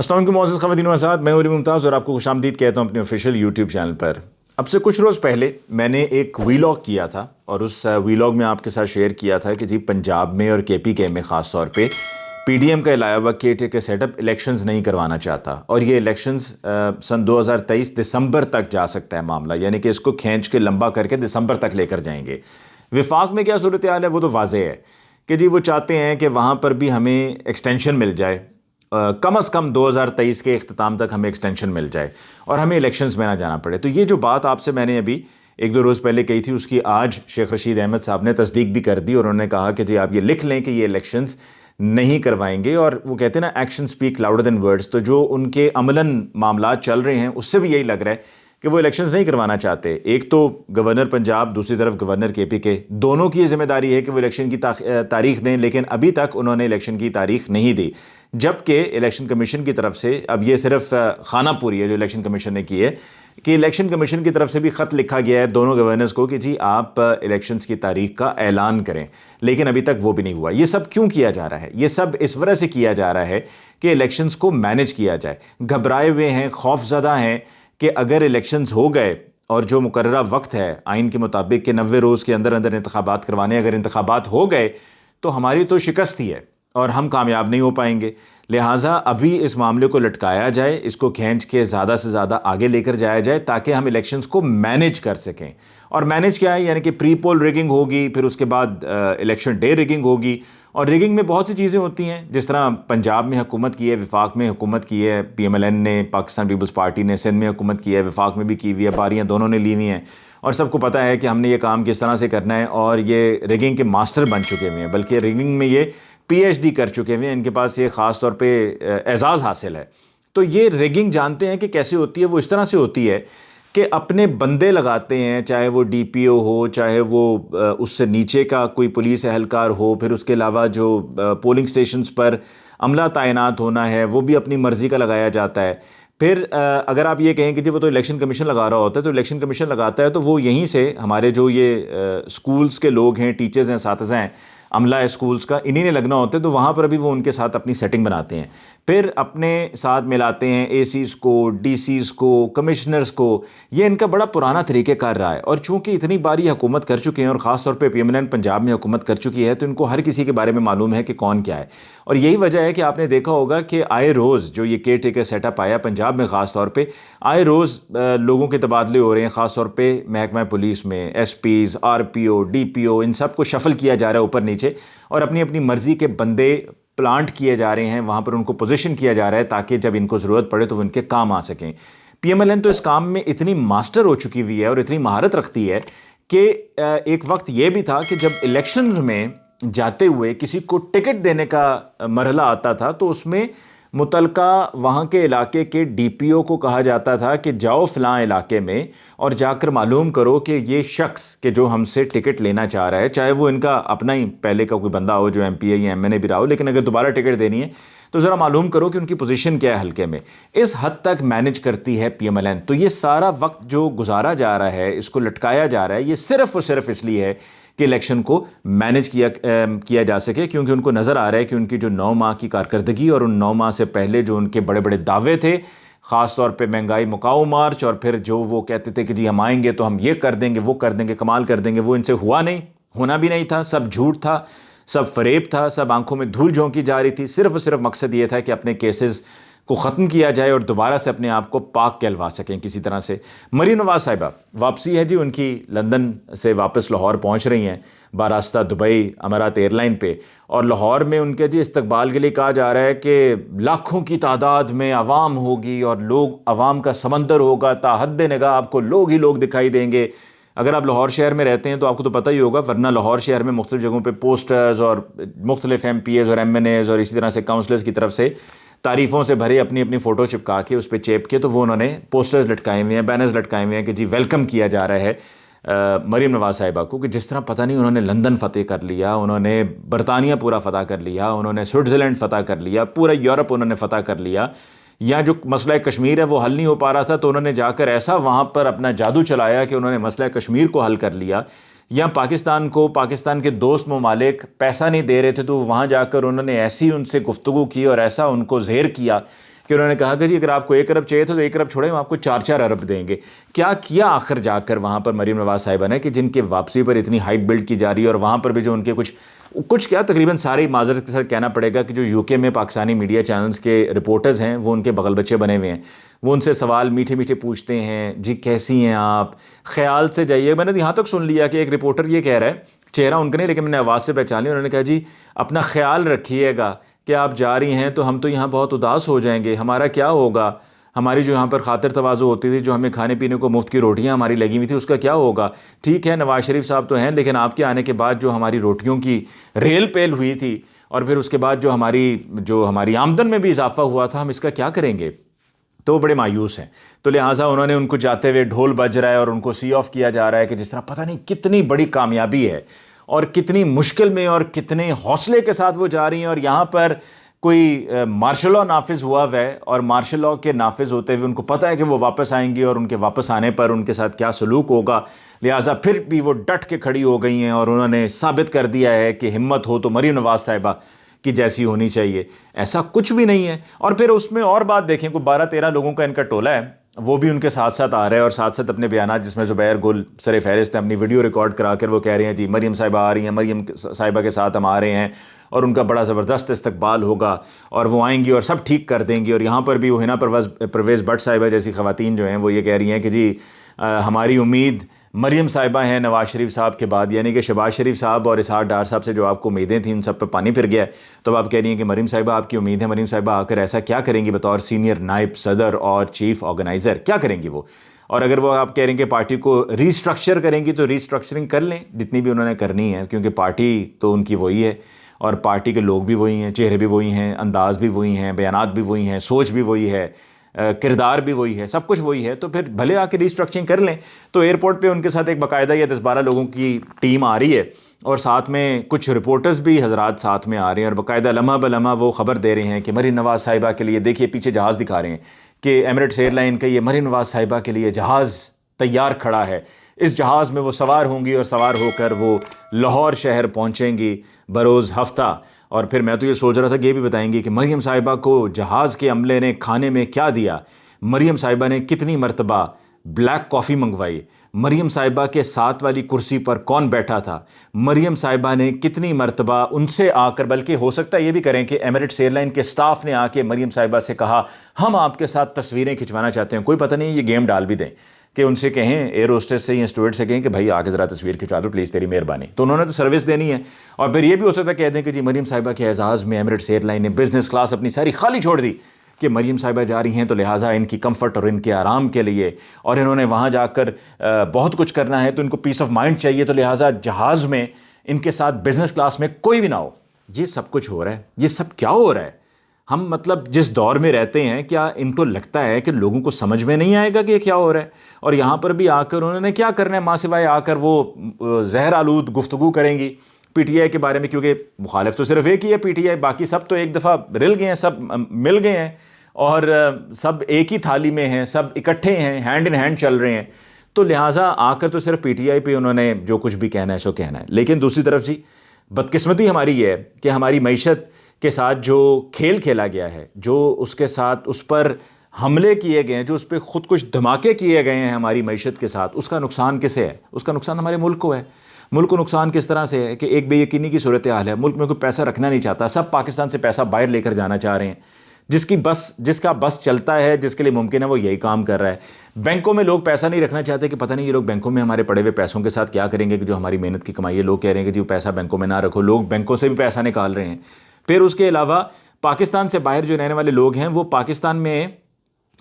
السلام علیکم معزز خواتین و حضرات، میں علی ممتاز اور آپ کو خوش آمدید کہتا ہوں اپنے آفیشیل یوٹیوب چینل پر۔ اب سے کچھ روز پہلے میں نے ایک ویلاگ کیا تھا اور اس ویلاگ میں آپ کے ساتھ شیئر کیا تھا کہ جی پنجاب میں اور کے پی کے میں خاص طور پہ پی ڈی ایم کا علاوہ کے ٹی کے سیٹ اپ الیکشنز نہیں کروانا چاہتا، اور یہ الیکشنز سن 2023 دسمبر تک جا سکتا ہے معاملہ، یعنی کہ اس کو کھینچ کے لمبا کر کے دسمبر تک لے کر جائیں گے۔ وفاق میں کیا صورتحال ہے وہ تو واضح ہے کہ جی وہ چاہتے ہیں کہ وہاں پر بھی ہمیں ایکسٹینشن مل جائے، کم از کم 2023 کے اختتام تک ہمیں ایکسٹینشن مل جائے اور ہمیں الیکشنز میں نہ جانا پڑے۔ تو یہ جو بات آپ سے میں نے ابھی ایک دو روز پہلے کہی تھی، اس کی آج شیخ رشید احمد صاحب نے تصدیق بھی کر دی، اور انہوں نے کہا کہ جی آپ یہ لکھ لیں کہ یہ الیکشنز نہیں کروائیں گے۔ اور وہ کہتے ہیں نا action speak louder than words, تو جو ان کے عملاً معاملات چل رہے ہیں اس سے بھی یہی لگ رہا ہے کہ وہ الیکشنز نہیں کروانا چاہتے۔ ایک تو گورنر پنجاب، دوسری طرف گورنر کے پی کے، دونوں کی یہ ذمہ داری ہے کہ وہ الیکشن کی تاریخ دیں، لیکن ابھی تک انہوں نے الیکشن کی تاریخ نہیں دی، جبکہ الیکشن کمیشن کی طرف سے اب یہ صرف خانہ پوری ہے جو الیکشن کمیشن نے کی ہے کہ الیکشن کمیشن کی طرف سے بھی خط لکھا گیا ہے دونوں گورنرز کو کہ جی آپ الیکشنز کی تاریخ کا اعلان کریں، لیکن ابھی تک وہ بھی نہیں ہوا۔ یہ سب کیوں کیا جا رہا ہے؟ یہ سب اس وجہ سے کیا جا رہا ہے کہ الیکشنز کو مینج کیا جائے۔ گھبرائے ہوئے ہیں، خوف زدہ ہیں کہ اگر الیکشنز ہو گئے اور جو مقررہ وقت ہے آئین کے مطابق کہ 90 روز کے اندر اندر انتخابات کروانے، اگر انتخابات ہو گئے تو ہماری تو شکست ہی ہے اور ہم کامیاب نہیں ہو پائیں گے۔ لہٰذا ابھی اس معاملے کو لٹکایا جائے، اس کو کھینچ کے زیادہ سے زیادہ آگے لے کر جایا جائے تاکہ ہم الیکشنز کو مینج کر سکیں۔ اور مینج کیا ہے؟ یعنی کہ پری پول ریگنگ ہوگی، پھر اس کے بعد الیکشن ڈے ریگنگ ہوگی، اور ریگنگ میں بہت سی چیزیں ہوتی ہیں، جس طرح پنجاب میں حکومت کی ہے، وفاق میں حکومت کی ہے، پی ایم ایل این نے، پاکستان پیپلز پارٹی نے سندھ میں حکومت کی ہے، وفاق میں بھی کی ہوئی ہے، باریاں دونوں نے لی ہوئی ہیں، اور سب کو پتہ ہے کہ ہم نے یہ کام کس طرح سے کرنا ہے، اور یہ ریگنگ کے ماسٹر بن چکے ہوئے ہیں، بلکہ ریگنگ میں یہ پی ایچ ڈی کر چکے ہوئے ہیں، ان کے پاس یہ خاص طور پہ اعزاز حاصل ہے۔ تو یہ ریگنگ جانتے ہیں کہ کیسے ہوتی ہے، وہ اس طرح سے ہوتی ہے کہ اپنے بندے لگاتے ہیں، چاہے وہ ڈی پی او ہو، چاہے وہ اس سے نیچے کا کوئی پولیس اہلکار ہو، پھر اس کے علاوہ جو پولنگ سٹیشنز پر عملہ تعینات ہونا ہے وہ بھی اپنی مرضی کا لگایا جاتا ہے۔ پھر اگر آپ یہ کہیں کہ جی وہ تو الیکشن کمیشن لگا رہا ہوتا ہے، تو الیکشن کمیشن لگاتا ہے تو وہ یہیں سے ہمارے جو یہ اسکولز کے لوگ ہیں، ٹیچرز ہیں، اساتذہ ہیں، عملہ ہے اسکولز کا، انہی نے لگنا ہوتا ہے، تو وہاں پر ابھی وہ ان کے ساتھ اپنی سیٹنگ بناتے ہیں، پھر اپنے ساتھ ملاتے ہیں اے سیز کو، ڈی سیز کو، کمشنرز کو۔ یہ ان کا بڑا پرانا طریقہ کار رہا ہے، اور چونکہ اتنی باری حکومت کر چکے ہیں اور خاص طور پہ P M L N Punjab میں حکومت کر چکی ہے، تو ان کو ہر کسی کے بارے میں معلوم ہے کہ کون کیا ہے۔ اور یہی وجہ ہے کہ آپ نے دیکھا ہوگا کہ آئے روز جو یہ کیئر ٹیکر سیٹ اپ آیا پنجاب میں، خاص طور پہ آئے روز لوگوں کے تبادلے ہو رہے ہیں، خاص طور پہ محکمہ پولیس میں ایس پیز، آر پی او، ڈی پی او، ان سب کو شفل کیا جا رہا ہے اوپر نیچے، اور اپنی اپنی مرضی کے بندے پلانٹ کیے جا رہے ہیں، وہاں پر ان کو پوزیشن کیا جا رہا ہے تاکہ جب ان کو ضرورت پڑے تو وہ ان کے کام آ سکیں۔ پی ایم ایل این تو اس کام میں اتنی ماسٹر ہو چکی ہوئی ہے اور اتنی مہارت رکھتی ہے کہ ایک وقت یہ بھی تھا کہ جب الیکشن میں جاتے ہوئے کسی کو ٹکٹ دینے کا مرحلہ آتا تھا تو اس میں متعلقہ وہاں کے علاقے کے ڈی پی او کو کہا جاتا تھا کہ جاؤ فلاں علاقے میں اور جا کر معلوم کرو کہ یہ شخص کہ جو ہم سے ٹکٹ لینا چاہ رہا ہے، چاہے وہ ان کا اپنا ہی پہلے کا کوئی بندہ ہو جو ایم پی اے یا ایم این اے بھی رہا ہو، لیکن اگر دوبارہ ٹکٹ دینی ہے تو ذرا معلوم کرو کہ ان کی پوزیشن کیا ہے حلقے میں۔ اس حد تک مینج کرتی ہے پی ایم ایل این۔ تو یہ سارا وقت جو گزارا جا رہا ہے، اس کو لٹکایا جا رہا ہے، یہ صرف اور صرف اس لیے ہے کہ الیکشن کو مینج کیا جا سکے، کیونکہ ان کو نظر آ رہا ہے کہ ان کی جو 9 ماہ کی کارکردگی اور ان 9 ماہ سے پہلے جو ان کے بڑے بڑے دعوے تھے، خاص طور پہ مہنگائی مکاؤ مارچ، اور پھر جو وہ کہتے تھے کہ جی ہم آئیں گے تو ہم یہ کر دیں گے، وہ کر دیں گے، کمال کر دیں گے، وہ ان سے ہوا نہیں، ہونا بھی نہیں تھا، سب جھوٹ تھا، سب فریب تھا، سب آنکھوں میں دھول جھونکی جا رہی تھی۔ صرف اور صرف مقصد یہ تھا کہ اپنے کیسز کو ختم کیا جائے اور دوبارہ سے اپنے آپ کو پاک کہلوا سکیں کسی طرح سے۔ مریم نواز صاحبہ واپسی ہے جی ان کی، لندن سے واپس لاہور پہنچ رہی ہیں باراستہ دبئی امارات ایئر لائن پہ، اور لاہور میں ان کے جی استقبال کے لیے کہا جا رہا ہے کہ لاکھوں کی تعداد میں عوام ہوگی اور لوگ، عوام کا سمندر ہوگا، تا حد نگاہ آپ کو لوگ ہی لوگ دکھائی دیں گے۔ اگر آپ لاہور شہر میں رہتے ہیں تو آپ کو تو پتہ ہی ہوگا، ورنہ لاہور شہر میں مختلف جگہوں پہ پوسٹرز اور مختلف ایم پی ایز اور ایم این ایز اور اسی طرح سے کاؤنسلرز کی طرف سے تعریفوں سے بھرے اپنی اپنی فوٹو چپکا کے اس پہ چیپ کے، تو وہ انہوں نے پوسٹرز لٹکائے ہوئے ہیں، بینرز لٹکائے ہوئے ہیں کہ جی ویلکم کیا جا رہا ہے مریم نواز صاحبہ کو، کہ جس طرح پتہ نہیں انہوں نے لندن فتح کر لیا، انہوں نے برطانیہ پورا فتح کر لیا، انہوں نے سوئٹزرلینڈ فتح کر لیا، پورا یورپ انہوں نے فتح کر لیا، یا جو مسئلہ کشمیر ہے وہ حل نہیں ہو پا رہا تھا تو انہوں نے جا کر ایسا وہاں پر اپنا جادو چلایا کہ انہوں نے مسئلہ کشمیر کو حل کر لیا، یا پاکستان کو، پاکستان کے دوست ممالک پیسہ نہیں دے رہے تھے تو وہاں جا کر انہوں نے ایسی ان سے گفتگو کی اور ایسا ان کو زہر کیا کہ انہوں نے کہا کہ جی اگر آپ کو 1 ارب چاہیے تو 1 ارب چھوڑیں، ہم آپ کو 4 ارب دیں گے۔ کیا کیا آخر جا کر وہاں پر مریم نواز صاحبہ نے کہ جن کے واپسی پر اتنی ہائپ بلڈ کی جا رہی ہے، اور وہاں پر بھی جو ان کے کچھ کیا تقریباً سارے معذرت کے ساتھ کہنا پڑے گا کہ جو UK میں پاکستانی میڈیا چینلز کے رپورٹرز ہیں وہ ان کے بغل بچے بنے ہوئے ہیں، وہ ان سے سوال میٹھے میٹھے پوچھتے ہیں، جی کیسی ہیں آپ، خیال سے جائیے۔ میں نے یہاں تک سن لیا کہ ایک رپورٹر یہ کہہ رہا ہے، چہرہ ان کا نہیں لیکن میں نے آواز سے پہچان لیا، انہوں نے کہا جی اپنا خیال رکھیے گا کہ آپ جا رہی ہیں تو ہم تو یہاں بہت اداس ہو جائیں گے، ہمارا کیا ہوگا، ہماری جو یہاں پر خاطر تواضع ہوتی تھی، جو ہمیں کھانے پینے کو مفت کی روٹیاں ہماری لگی ہوئی تھی، اس کا کیا ہوگا۔ ٹھیک ہے نواز شریف صاحب تو ہیں، لیکن آپ کے آنے کے بعد جو ہماری روٹیوں کی ریل پیل ہوئی تھی، اور پھر اس کے بعد جو ہماری آمدن میں بھی اضافہ ہوا تھا، ہم اس کا کیا کریں گے۔ تو وہ بڑے مایوس ہیں، تو لہٰذا انہوں نے ان کو جاتے ہوئے ڈھول بج رہا ہے اور ان کو سی آف کیا جا رہا ہے کہ جس طرح پتہ نہیں کتنی بڑی کامیابی ہے اور کتنی مشکل میں اور کتنے حوصلے کے ساتھ وہ جا رہی ہیں، اور یہاں پر کوئی مارشل لاء نافذ ہوا ہے، اور مارشل لاء کے نافذ ہوتے ہوئے ان کو پتہ ہے کہ وہ واپس آئیں گی اور ان کے واپس آنے پر ان کے ساتھ کیا سلوک ہوگا، لہٰذا پھر بھی وہ ڈٹ کے کھڑی ہو گئی ہیں اور انہوں نے ثابت کر دیا ہے کہ ہمت ہو تو مریم نواز صاحبہ کی جیسی ہونی چاہیے۔ ایسا کچھ بھی نہیں ہے۔ اور پھر اس میں اور بات دیکھیں، کوئی 12-13 لوگوں کا ان کا ٹولہ ہے، وہ بھی ان کے ساتھ ساتھ آ رہے ہیں، اور ساتھ ساتھ اپنے بیانات، جس میں زبیر گل سر فہرست ہیں، اپنی ویڈیو ریکارڈ کرا کر وہ کہہ رہے ہیں جی مریم صاحبہ آ رہی ہیں، مریم صاحبہ کے ساتھ ہم آ رہے ہیں اور ان کا بڑا زبردست استقبال ہوگا اور وہ آئیں گی اور سب ٹھیک کر دیں گی۔ اور یہاں پر بھی وہ ہنا پرویز بٹ صاحبہ جیسی خواتین جو ہیں وہ یہ کہہ رہی ہیں کہ جی ہماری امید مریم صاحبہ ہیں نواز شریف صاحب کے بعد، یعنی کہ شہباز شریف صاحب اور اسحاق ڈار صاحب سے جو آپ کو امیدیں تھیں ان سب پہ پانی پھر گیا ہے۔ تو آپ کہہ رہی ہیں کہ مریم صاحبہ آپ کی امید ہے، مریم صاحبہ آ کر ایسا کیا کریں گی بطور سینئر نائب صدر اور چیف آرگنائزر، کیا کریں گی وہ؟ اور اگر وہ آپ کہہ رہے ہیں کہ پارٹی کو ریسٹرکچر کریں گی تو ریسٹرکچرنگ کر لیں جتنی بھی انہوں نے کرنی ہے، کیونکہ پارٹی تو ان کی وہی ہے اور پارٹی کے لوگ بھی وہی ہیں، چہرے بھی وہی ہیں، انداز بھی وہی ہیں، بیانات بھی وہی ہیں، سوچ بھی وہی ہے، کردار بھی وہی ہے، سب کچھ وہی ہے، تو پھر بھلے آ کے ریسٹرکچرنگ کر لیں۔ تو ایئرپورٹ پہ ان کے ساتھ ایک باقاعدہ یا 10-12 لوگوں کی ٹیم آ رہی ہے، اور ساتھ میں کچھ رپورٹرز بھی حضرات ساتھ میں آ رہے ہیں، اور باقاعدہ لمحہ بلمحہ وہ خبر دے رہے ہیں کہ مریم نواز صاحبہ کے لیے دیکھیے، پیچھے جہاز دکھا رہے ہیں کہ ایمریٹس ایئر لائن کا یہ مریم نواز صاحبہ کے لیے جہاز تیار کھڑا ہے، اس جہاز میں وہ سوار ہوں گی اور سوار ہو کر وہ لاہور شہر پہنچیں گی بروز ہفتہ۔ اور پھر میں تو یہ سوچ رہا تھا کہ یہ بھی بتائیں گے کہ مریم صاحبہ کو جہاز کے عملے نے کھانے میں کیا دیا، مریم صاحبہ نے کتنی مرتبہ بلیک کافی منگوائی، مریم صاحبہ کے ساتھ والی کرسی پر کون بیٹھا تھا، مریم صاحبہ نے کتنی مرتبہ ان سے آ کر، بلکہ ہو سکتا ہے یہ بھی کریں کہ ایمریٹس ایئر لائن کے سٹاف نے آ کے مریم صاحبہ سے کہا ہم آپ کے ساتھ تصویریں کھنچوانا چاہتے ہیں، کوئی پتہ نہیں یہ گیم ڈال بھی دیں کہ ان سے کہیں ایئر ہوسٹس سے یا اسٹوارڈ سے کہیں کہ بھائی آ کے ذرا تصویر کھنچوا دو پلیز، تیری مہربانی، تو انہوں نے تو سروس دینی ہے۔ اور پھر یہ بھی ہو سکتا ہے کہہ دیں کہ جی مریم صاحبہ کے اعزاز میں ایمریٹس ایئر لائن نے بزنس کلاس اپنی ساری خالی چھوڑ دی کہ مریم صاحبہ جا رہی ہیں، تو لہٰذا ان کی کمفرٹ اور ان کے آرام کے لیے، اور انہوں نے وہاں جا کر بہت کچھ کرنا ہے تو ان کو پیس آف مائنڈ چاہیے، تو لہٰذا جہاز میں ان کے ساتھ بزنس کلاس میں کوئی بھی نہ ہو۔ یہ سب کچھ ہو رہا ہے، یہ سب کیا ہو رہا ہے؟ ہم مطلب جس دور میں رہتے ہیں، کیا ان کو لگتا ہے کہ لوگوں کو سمجھ میں نہیں آئے گا کہ یہ کیا ہو رہا ہے؟ اور یہاں پر بھی آ کر انہوں نے کیا کرنا ہے، ماں سوائے آ کر وہ زہر آلود گفتگو کریں گی پی ٹی آئی کے بارے میں، کیونکہ مخالف تو صرف ایک ہی ہے پی ٹی آئی، باقی سب تو ایک دفعہ رل گئے ہیں، سب مل گئے ہیں اور سب ایک ہی تھالی میں ہیں، سب اکٹھے ہیں، ہینڈ ان ہینڈ چل رہے ہیں۔ تو لہٰذا آ کر تو صرف پی ٹی آئی پہ انہوں نے جو کچھ بھی کہنا ہے سو کہنا ہے۔ لیکن دوسری طرف جی بدقسمتی ہماری یہ ہے کہ ہماری معیشت کے ساتھ جو کھیل کھیلا گیا ہے، جو اس کے ساتھ اس پر حملے کیے گئے ہیں، جو اس پہ خود کچھ دھماکے کیے گئے ہیں ہماری معیشت کے ساتھ، اس کا نقصان کسے ہے؟ اس کا نقصان ہمارے ملک کو ہے۔ ملک کو نقصان کس طرح سے ہے کہ ایک بے یقینی کی صورتحال ہے، ملک میں کوئی پیسہ رکھنا نہیں چاہتا، سب پاکستان سے پیسہ باہر لے کر جانا چاہ رہے ہیں، جس کا بس چلتا ہے، جس کے لیے ممکن ہے وہ یہی کام کر رہا ہے۔ بینکوں میں لوگ پیسہ نہیں رکھنا چاہتے کہ پتہ نہیں یہ لوگ بینکوں میں ہمارے پڑے ہوئے پیسوں کے ساتھ کیا کریں گے، کہ جو ہماری محنت کی کمائی ہے، لوگ کہہ رہے ہیں کہ جی وہ پیسہ بینکوں میں نہ رکھو، لوگ بینکوں سے بھی پیسہ نکال رہے ہیں۔ پھر اس کے علاوہ پاکستان سے باہر جو رہنے والے لوگ ہیں وہ پاکستان میں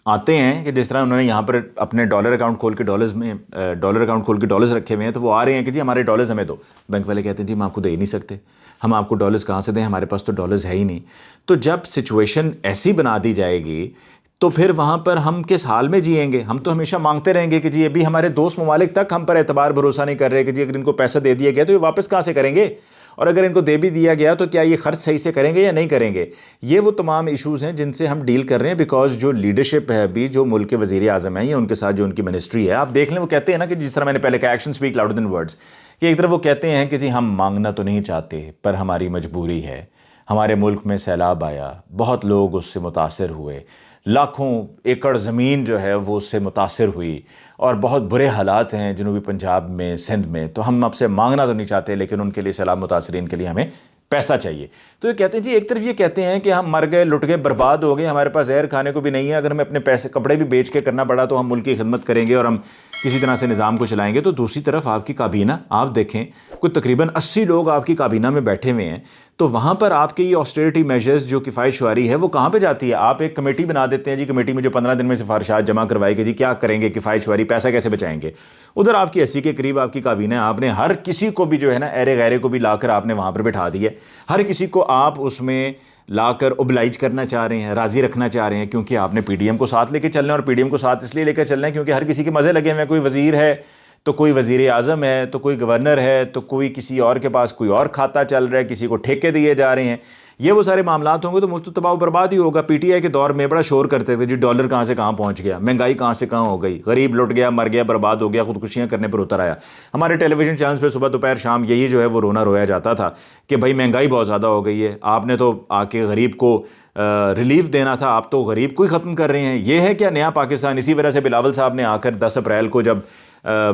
آتے ہیں کہ جس طرح انہوں نے یہاں پر اپنے ڈالر اکاؤنٹ کھول کے ڈالرز رکھے ہوئے ہیں، تو وہ آ رہے ہیں کہ جی ہمارے ڈالرز ہمیں دو، بینک والے کہتے ہیں جی ہم آپ کو دے ہی نہیں سکتے، ہم آپ کو ڈالرز کہاں سے دیں، ہمارے پاس تو ڈالرز ہے ہی نہیں۔ تو جب سچویشن ایسی بنا دی جائے گی تو پھر وہاں پر ہم کس حال میں جئیں گے؟ ہم تو ہمیشہ مانگتے رہیں گے کہ جی ابھی ہمارے دوست ممالک تک ہم پر اعتبار بھروسہ نہیں کر رہے کہ جی اگر ان کو پیسہ دے دیا گیا تو یہ واپس کہاں سے کریں گے، اور اگر ان کو دے بھی دیا گیا تو کیا یہ خرچ صحیح سے کریں گے یا نہیں کریں گے۔ یہ وہ تمام ایشوز ہیں جن سے ہم ڈیل کر رہے ہیں، بیکاز جو لیڈرشپ ہے ابھی، جو ملک کے وزیر اعظم ہیں یا ان کے ساتھ جو ان کی منسٹری ہے، آپ دیکھ لیں وہ کہتے ہیں نا کہ جس طرح میں نے پہلے کہا action speak louder than words, کہ ایک طرف وہ کہتے ہیں کہ جی ہم مانگنا تو نہیں چاہتے پر ہماری مجبوری ہے، ہمارے ملک میں سیلاب آیا، بہت لوگ اس سے متاثر ہوئے، لاکھوں ایکڑ زمین جو ہے وہ اس سے متاثر ہوئی، اور بہت برے حالات ہیں جنوبی پنجاب میں، سندھ میں. تو ہم اب سے مانگنا تو نہیں چاہتے، لیکن ان کے لیے، سیلاب متاثرین کے لیے ہمیں پیسہ چاہیے. تو یہ کہتے ہیں جی، ایک طرف یہ کہتے ہیں کہ ہم مر گئے، لٹ گئے، برباد ہو گئے، ہمارے پاس زہر کھانے کو بھی نہیں ہے، اگر ہمیں اپنے پیسے کپڑے بھی بیچ کے کرنا پڑا تو ہم ملک کی خدمت کریں گے اور ہم کسی طرح سے نظام کو چلائیں گے. تو دوسری طرف آپ کی کابینہ آپ دیکھیں، کوئی تقریباً 80 لوگ آپ کی کابینہ میں بیٹھے ہوئے ہیں. تو وہاں پر آپ کے یہ آسٹریٹی میجرز جو کفایت شعاری ہے وہ کہاں پہ جاتی ہے؟ آپ ایک کمیٹی بنا دیتے ہیں جی، کمیٹی میں جو 15 دن میں سفارشات جمع کروائے گی، جی کیا کریں گے کفایت شعاری، پیسہ کیسے بچائیں گے. ادھر آپ کی 80 کے قریب آپ کی کابینہ ہے، آپ نے ہر کسی کو بھی جو ہے نا، ایرے غیرے کو بھی لا کر آپ نے وہاں پر بٹھا دی ہے. ہر کسی کو آپ اس میں لا کر اوبلائج کرنا چاہ رہے ہیں، راضی رکھنا چاہ رہے ہیں، کیونکہ آپ نے پی ڈی ایم کو ساتھ لے کے چلنا ہے. اور پی ڈی ایم کو ساتھ اس لیے لے کر چلنا ہے کیونکہ ہر کسی کے مزے لگے ہوئے ہیں. کوئی وزیر ہے تو کوئی وزیر اعظم ہے، تو کوئی گورنر ہے، تو کوئی کسی اور کے پاس کوئی اور کھاتا چل رہا ہے، کسی کو ٹھیکے دیے جا رہے ہیں. یہ وہ سارے معاملات ہوں گے تو ملک تو تباہ و برباد ہی ہوگا. پی ٹی آئی کے دور میں بڑا شور کرتے تھے جی، ڈالر کہاں سے کہاں پہنچ گیا، مہنگائی کہاں سے کہاں ہو گئی، غریب لٹ گیا، مر گیا، برباد ہو گیا، خودکشیاں کرنے پر اتر آیا. ہمارے ٹیلی ویژن چینلز پہ صبح دوپہر شام یہی جو ہے وہ رونا رویا جاتا تھا کہ بھائی مہنگائی بہت زیادہ ہو گئی ہے، آپ نے تو آ کے غریب کو ریلیف دینا تھا، آپ تو غریب کو ہی ختم کر رہے ہیں. یہ ہے کیا نیا پاکستان؟ اسی وجہ سے بلاول صاحب نے آ کر 10 اپریل کو جب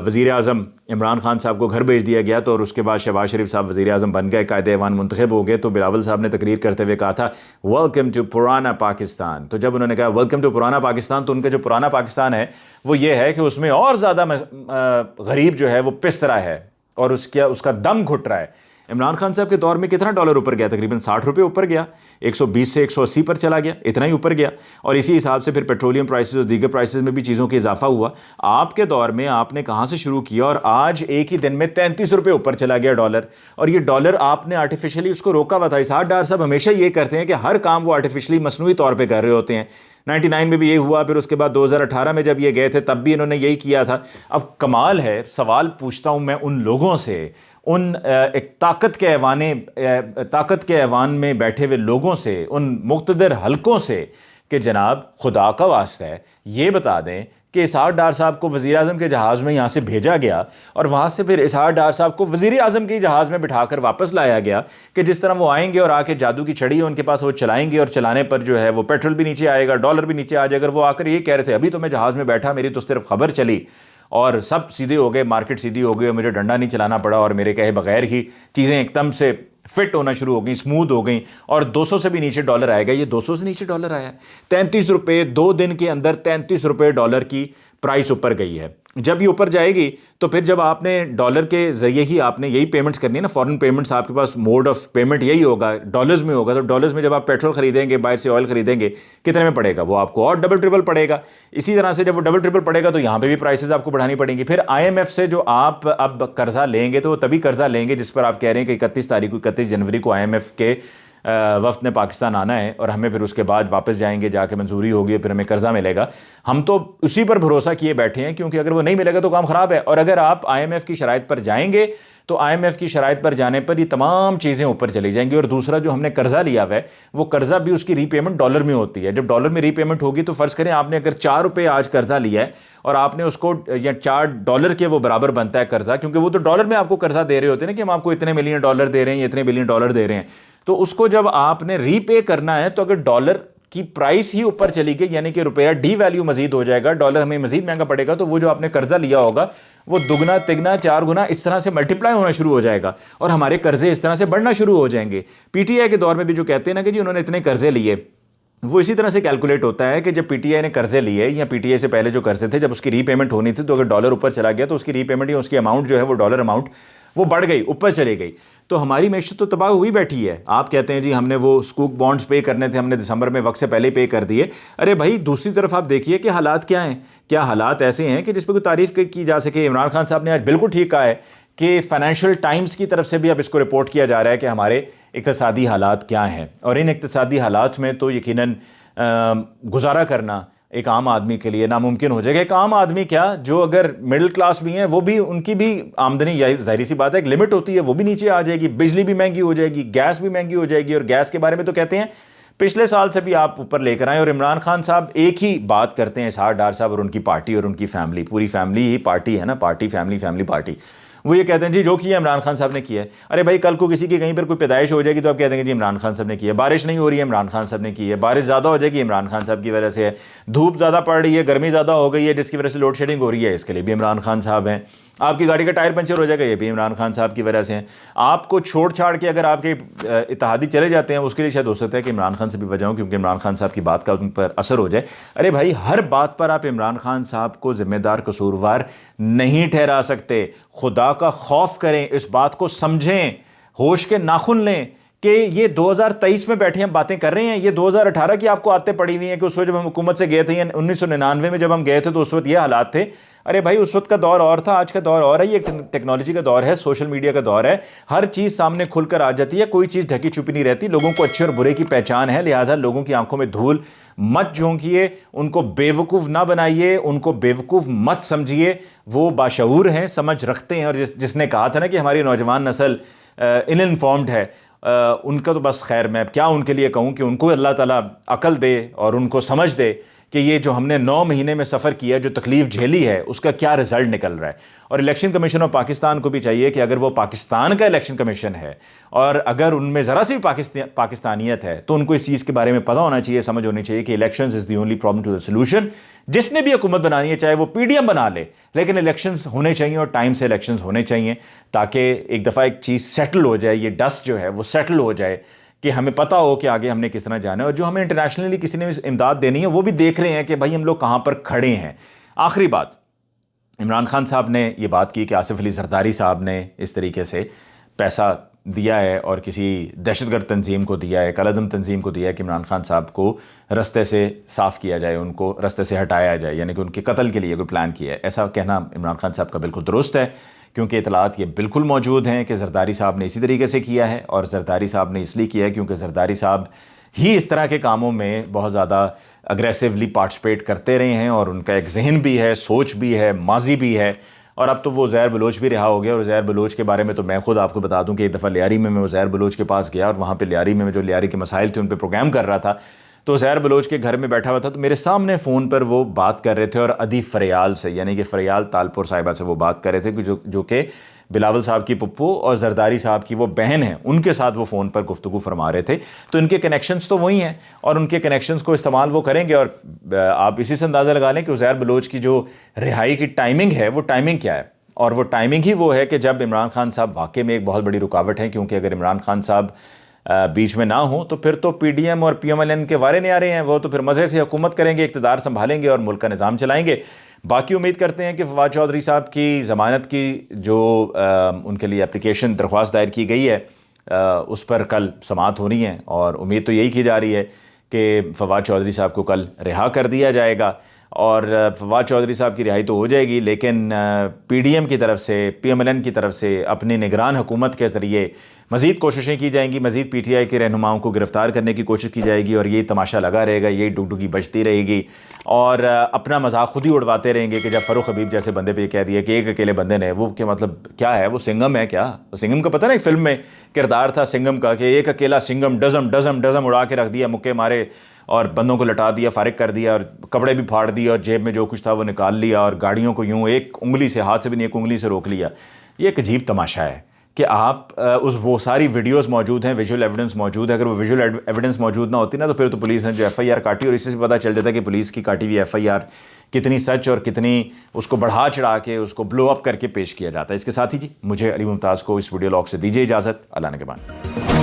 وزیر اعظم عمران خان صاحب کو گھر بھیج دیا گیا تو، اور اس کے بعد شہباز شریف صاحب وزیر اعظم بن گئے، قائد ایوان منتخب ہو گئے، تو بلاول صاحب نے تقریر کرتے ہوئے کہا تھا ویلکم ٹو پرانا پاکستان. تو جب انہوں نے کہا ویلکم ٹو پرانا پاکستان، تو ان کا جو پرانا پاکستان ہے وہ یہ ہے کہ اس میں اور زیادہ غریب جو ہے وہ پس رہا ہے اور اس کا دم گھٹ رہا ہے. عمران خان صاحب کے دور میں کتنا ڈالر اوپر گیا؟ تقریباً 60 روپے اوپر گیا، 120 سے 180 پر چلا گیا، اتنا ہی اوپر گیا. اور اسی حساب سے پھر پیٹرولیم پرائسز اور دیگر پرائسز میں بھی چیزوں کے اضافہ ہوا. آپ کے دور میں آپ نے کہاں سے شروع کیا اور آج ایک ہی دن میں 33 روپے اوپر چلا گیا ڈالر. اور یہ ڈالر آپ نے آرٹیفیشلی اس کو روکا ہوا تھا. اسحاق ڈار صاحب ہمیشہ یہ کرتے ہیں کہ ہر کام وہ آرٹیفیشلی مصنوعی طور پہ کر رہے ہوتے ہیں. 99 میں بھی یہ ہوا، پھر اس کے بعد 2018 میں جب یہ گئے تھے تب بھی انہوں نے یہی کیا تھا. اب کمال ہے، سوال پوچھتا ہوں میں ان لوگوں سے، ان ایک طاقت کے ایوان میں بیٹھے ہوئے لوگوں سے، ان مقتدر حلقوں سے، کہ جناب خدا کا واسطہ ہے یہ بتا دیں کہ اسحاق ڈار صاحب کو وزیر اعظم کے جہاز میں یہاں سے بھیجا گیا اور وہاں سے پھر اسحاق ڈار صاحب کو وزیر اعظم کے جہاز میں بٹھا کر واپس لایا گیا کہ جس طرح وہ آئیں گے اور آ کے جادو کی چھڑی ہے ان کے پاس، وہ چلائیں گے اور چلانے پر جو ہے وہ پیٹرول بھی نیچے آئے گا، ڈالر بھی نیچے آ جائے گا. وہ آ کر یہ کہہ رہے تھے ابھی تو میں جہاز میں بیٹھا، میری تو صرف خبر چلی اور سب سیدھے ہو گئے، مارکیٹ سیدھی ہو گئی اور مجھے ڈنڈا نہیں چلانا پڑا اور میرے کہے بغیر ہی چیزیں ایک دم سے فٹ ہونا شروع ہو گئیں، اسموتھ ہو گئیں اور 200 سے بھی نیچے ڈالر آئے گا. یہ 200 سے نیچے ڈالر آیا ہے. 33 روپے 2 دن کے اندر، 33 روپے ڈالر کی پرائس اوپر گئی ہے. جب یہ اوپر جائے گی تو پھر جب آپ نے ڈالر کے ذریعے ہی آپ نے یہی پیمنٹس کرنی ہے نا، فورن پیمنٹس، آپ کے پاس موڈ آف پیمنٹ یہی ہوگا، ڈالرز میں ہوگا. تو ڈالرز میں جب آپ پیٹرول خریدیں گے، باہر سے آئل خریدیں گے، کتنے میں پڑے گا؟ وہ آپ کو اور ڈبل ٹرپل پڑے گا. اسی طرح سے جب وہ ڈبل ٹرپل پڑے گا تو یہاں پہ بھی پرائسز آپ کو بڑھانی پڑیں گی. پھر آئی ایم ایف سے جو آپ اب قرضہ لیں گے تو وہ تبھی قرضہ لیں گے جس پر آپ کہہ رہے ہیں کہ 31 جنوری کو آئی ایم ایف کے وفد نے پاکستان آنا ہے اور ہمیں پھر اس کے بعد واپس جائیں گے، جا کے منظوری ہوگی، پھر ہمیں قرضہ ملے گا. ہم تو اسی پر بھروسہ کیے بیٹھے ہیں کیونکہ اگر وہ نہیں ملے گا تو کام خراب ہے. اور اگر آپ آئی ایم ایف کی شرائط پر جائیں گے تو آئی ایم ایف کی شرائط پر جانے پر یہ تمام چیزیں اوپر چلی جائیں گی. اور دوسرا جو ہم نے قرضہ لیا ہوا ہے وہ قرضہ بھی اس کی ری پیمنٹ ڈالر میں ہوتی ہے. جب ڈالر میں ری پیمنٹ ہوگی تو فرض کریں آپ نے اگر 4 روپے آج قرضہ لیا ہے اور آپ نے اس کو، یا 4 ڈالر کے وہ برابر بنتا ہے قرضہ، کیونکہ وہ تو ڈالر میں آپ کو قرضہ دے رہے ہوتے ہیں نا کہ ہم آپ کو اتنے ملین ڈالر دے رہے ہیں، اتنے بلین ڈالر دے رہے ہیں. تو اس کو جب آپ نے ری پے کرنا ہے تو اگر ڈالر کی پرائس ہی اوپر چلی گئی، یعنی کہ روپیہ ڈی ویلیو مزید ہو جائے گا، ڈالر ہمیں مزید مہنگا پڑے گا، تو وہ جو آپ نے قرضہ لیا ہوگا وہ دگنا تگنا 4 گنا اس طرح سے ملٹیپلائی ہونا شروع ہو جائے گا اور ہمارے قرضے اس طرح سے بڑھنا شروع ہو جائیں گے. پی ٹی آئی کے دور میں بھی جو کہتے ہیں نا کہ جی انہوں نے اتنے قرضے لیے، وہ اسی طرح سے کیلکولیٹ ہوتا ہے کہ جب پی ٹی آئی نے قرضے لیے یا پی ٹی آئی سے پہلے جو قرضے تھے، جب اس کی ری پیمنٹ ہونی تھی تو اگر ڈالر اوپر چلا گیا تو اس کی ری پیمنٹ یا اس کی اماؤنٹ جو ہے وہ ڈالر اماؤنٹ وہ بڑھ گئی، اوپر چلے گئی. تو ہماری معیشت تو تباہ ہوئی بیٹھی ہے. آپ کہتے ہیں جی ہم نے وہ سکوک بانڈز پے کرنے تھے، ہم نے دسمبر میں وقت سے پہلے پے کر دیے. ارے بھائی دوسری طرف آپ دیکھیے کہ حالات کیا ہیں. کیا حالات ایسے ہیں کہ جس پہ کوئی تعریف کی جا سکے؟ عمران خان صاحب نے آج بالکل ٹھیک کہا ہے کہ فائنینشیل ٹائمز کی طرف سے بھی اب اس کو رپورٹ کیا جا رہا ہے کہ ہمارے اقتصادی حالات کیا ہیں، اور ان اقتصادی حالات میں تو یقیناً گزارا کرنا ایک عام آدمی کے لیے ناممکن ہو جائے گا. ایک عام آدمی کیا، جو اگر مڈل کلاس بھی ہیں وہ بھی، ان کی بھی آمدنی ظاہری سی بات ہے ایک لمٹ ہوتی ہے، وہ بھی نیچے آ جائے گی. بجلی بھی مہنگی ہو جائے گی، گیس بھی مہنگی ہو جائے گی. اور گیس کے بارے میں تو کہتے ہیں پچھلے سال سے بھی آپ اوپر لے کر آئیں. اور عمران خان صاحب ایک ہی بات کرتے ہیں، اسحاق ڈار صاحب اور ان کی پارٹی اور ان کی فیملی، پوری فیملی ہی پارٹی ہے نا، پارٹی فیملی فیملی پارٹی. وہ یہ کہتے ہیں جی جو کیا عمران خان صاحب نے کیا ہے. ارے بھائی کل کو کسی کی کہیں پر کوئی پیدائش ہو جائے گی تو آپ کہتے ہیں جی عمران خان صاحب نے کیا ہے. بارش نہیں ہو رہی ہے عمران خان صاحب نے کی ہے. بارش زیادہ ہو جائے گی عمران خان صاحب کی وجہ سے ہے. دھوپ زیادہ پڑ رہی ہے, گرمی زیادہ ہو گئی ہے جس کی وجہ سے لوڈ شیڈنگ ہو رہی ہے, اس کے لیے بھی عمران خان صاحب ہیں. آپ کی گاڑی کا ٹائر پنچر ہو جائے گا, یہ بھی عمران خان صاحب کی وجہ سے ہیں. آپ کو چھوڑ چھاڑ کے اگر آپ کے اتحادی چلے جاتے ہیں اس کے لیے شاید ہو سکتا ہے کہ عمران خان سے بھی وجہ ہو, کیونکہ عمران خان صاحب کی بات کا ان پر اثر ہو جائے. ارے بھائی ہر بات پر آپ عمران خان صاحب کو ذمہ دار قصوروار نہیں ٹھہرا سکتے. خدا کا خوف کریں, اس بات کو سمجھیں, ہوش کے ناخن لیں کہ یہ 2023 میں بیٹھے ہم باتیں کر رہے ہیں. یہ 2018 کی آپ کو عادتیں پڑی ہوئی ہیں کہ اس وقت جب ہم حکومت سے گئے تھے, یا 1999 میں جب ہم گئے تھے تو اس وقت یہ حالات تھے. ارے بھائی اس وقت کا دور اور تھا, آج کا دور اور ہے. یہ ٹیکنالوجی کا دور ہے, سوشل میڈیا کا دور ہے, ہر چیز سامنے کھل کر آ جاتی ہے, کوئی چیز ڈھکی چھپی نہیں رہتی. لوگوں کو اچھے اور برے کی پہچان ہے, لہٰذا لوگوں کی آنکھوں میں دھول مت جھونکیے, ان کو بیوقوف نہ بنائیے, ان کو بیوقوف مت سمجھیے. وہ باشعور ہیں, سمجھ رکھتے ہیں, اور جس نے کہا تھا نا کہ ہماری نوجوان نسل ان انفارمڈ ہے, ان کا تو بس خیر میں کیا ان کے لیے کہوں کہ ان کو اللہ تعالیٰ عقل دے اور ان کو سمجھ دے کہ یہ جو ہم نے 9 مہینے میں سفر کیا, جو تکلیف جھیلی ہے, اس کا کیا رزلٹ نکل رہا ہے. اور الیکشن کمیشن آف پاکستان کو بھی چاہیے کہ اگر وہ پاکستان کا الیکشن کمیشن ہے اور اگر ان میں ذرا سی بھی پاکستانیت ہے تو ان کو اس چیز کے بارے میں پتہ ہونا چاہیے, سمجھ ہونی چاہیے کہ elections is the only problem to the solution. جس نے بھی حکومت بنانی ہے چاہے وہ پی ڈی ایم بنا لے, لیکن الیکشنز ہونے چاہیے اور ٹائم سے الیکشنز ہونے چاہیے تاکہ ایک دفعہ ایک چیز سیٹل ہو جائے, یہ ڈسٹ جو ہے وہ سیٹل ہو جائے کہ ہمیں پتہ ہو کہ آگے ہم نے کس طرح جانا ہے. اور جو ہمیں انٹرنیشنلی کسی نے امداد دینی ہے وہ بھی دیکھ رہے ہیں کہ بھائی ہم لوگ کہاں پر کھڑے ہیں. آخری بات, عمران خان صاحب نے یہ بات کی کہ آصف علی زرداری صاحب نے اس طریقے سے پیسہ دیا ہے اور کسی دہشت گرد تنظیم کو دیا ہے, کالعدم تنظیم کو دیا ہے کہ عمران خان صاحب کو رستے سے صاف کیا جائے, ان کو رستے سے ہٹایا جائے, یعنی کہ ان کے قتل کے لیے کوئی پلان کیا ہے. ایسا کہنا عمران خان صاحب کا بالکل درست ہے, کیونکہ اطلاعات یہ بالکل موجود ہیں کہ زرداری صاحب نے اسی طریقے سے کیا ہے. اور زرداری صاحب نے اس لیے کیا ہے کیونکہ زرداری صاحب ہی اس طرح کے کاموں میں بہت زیادہ اگریسولی پارٹیسپیٹ کرتے رہے ہیں, اور ان کا ایک ذہن بھی ہے, سوچ بھی ہے, ماضی بھی ہے. اور اب تو وہ عزیر بلوچ بھی رہا ہو گیا, اور عزیر بلوچ کے بارے میں تو میں خود آپ کو بتا دوں کہ ایک دفعہ لیاری میں عزیر بلوچ کے پاس گیا, اور وہاں پہ لیاری میں جو لیاری کے مسائل تھے ان پہ پروگرام کر رہا تھا, تو عزیر بلوچ کے گھر میں بیٹھا ہوا تھا, تو میرے سامنے فون پر وہ بات کر رہے تھے, اور ادی فریال سے, یعنی کہ فریال تالپور صاحبہ سے وہ بات کر رہے تھے جو کہ بلاول صاحب کی پپو اور زرداری صاحب کی وہ بہن ہیں, ان کے ساتھ وہ فون پر گفتگو فرما رہے تھے. تو ان کے کنیکشنز تو وہی ہیں, اور ان کے کنیکشنز کو استعمال وہ کریں گے. اور آپ اسی سے اندازہ لگا لیں کہ عزیر بلوچ کی جو رہائی کی ٹائمنگ ہے وہ ٹائمنگ کیا ہے, اور وہ ٹائمنگ ہی وہ ہے کہ جب عمران خان صاحب واقعے میں ایک بہت بڑی رکاوٹ ہے, کیونکہ اگر عمران خان صاحب بیچ میں نہ ہوں تو پھر تو پی ڈی ایم اور پی ایم ایل این کے وارے نہیں آ رہے ہیں, وہ تو پھر مزے سے حکومت کریں گے, اقتدار سنبھالیں گے اور ملک کا نظام چلائیں گے. باقی امید کرتے ہیں کہ فواد چودھری صاحب کی ضمانت کی جو ان کے لیے اپلیکیشن درخواست دائر کی گئی ہے اس پر کل سماعت ہونی ہے, اور امید تو یہی کی جا رہی ہے کہ فواد چودھری صاحب کو کل رہا کر دیا جائے گا. اور فواد چودھری صاحب کی رہائی تو ہو جائے گی, لیکن پی ڈی ایم کی طرف سے, پی ایم ایل این کی طرف سے اپنی نگران حکومت کے ذریعے مزید کوششیں کی جائیں گی, مزید پی ٹی آئی کے رہنماؤں کو گرفتار کرنے کی کوشش کی جائے گی, اور یہی تماشا لگا رہے گا, یہی ڈگڈگی بجتی رہے گی, اور اپنا مذاق خود ہی اڑواتے رہیں گے کہ جب فاروق حبیب جیسے بندے پہ یہ کہہ دیا کہ ایک اکیلے بندے نے, وہ کہ مطلب کیا ہے, وہ سنگم ہے کیا؟ سنگم کا پتہ نا ایک فلم میں کردار تھا سنگم کا کہ ایک اکیلا سنگم ڈزم اڑا کے رکھ دیا, مکے مارے اور بندوں کو لٹا دیا, فارغ کر دیا, اور کپڑے بھی پھاڑ دیے, اور جیب میں جو کچھ تھا وہ نکال لیا, اور گاڑیوں کو یوں ایک انگلی سے, ہاتھ سے بھی نہیں ایک انگلی سے روک لیا. یہ ایک عجیب تماشا ہے کہ آپ وہ ساری ویڈیوز موجود ہیں, ویژول ایویڈنس موجود ہے. اگر وہ ویژول ایویڈنس موجود نہ ہوتی نا تو پھر تو پولیس نے جو ایف آئی آر کاٹی, اور اسی سے پتہ چل جاتا ہے کہ پولیس کی کاٹی ہوئی ایف آئی آر کتنی سچ اور کتنی اس کو بڑھا چڑھا کے اس کو بلو اپ کر کے پیش کیا جاتا ہے. اس کے ساتھ ہی جی مجھے علی ممتاز کو اس ویڈیو لاگ سے دیجیے اجازت. اللہ نگہبان.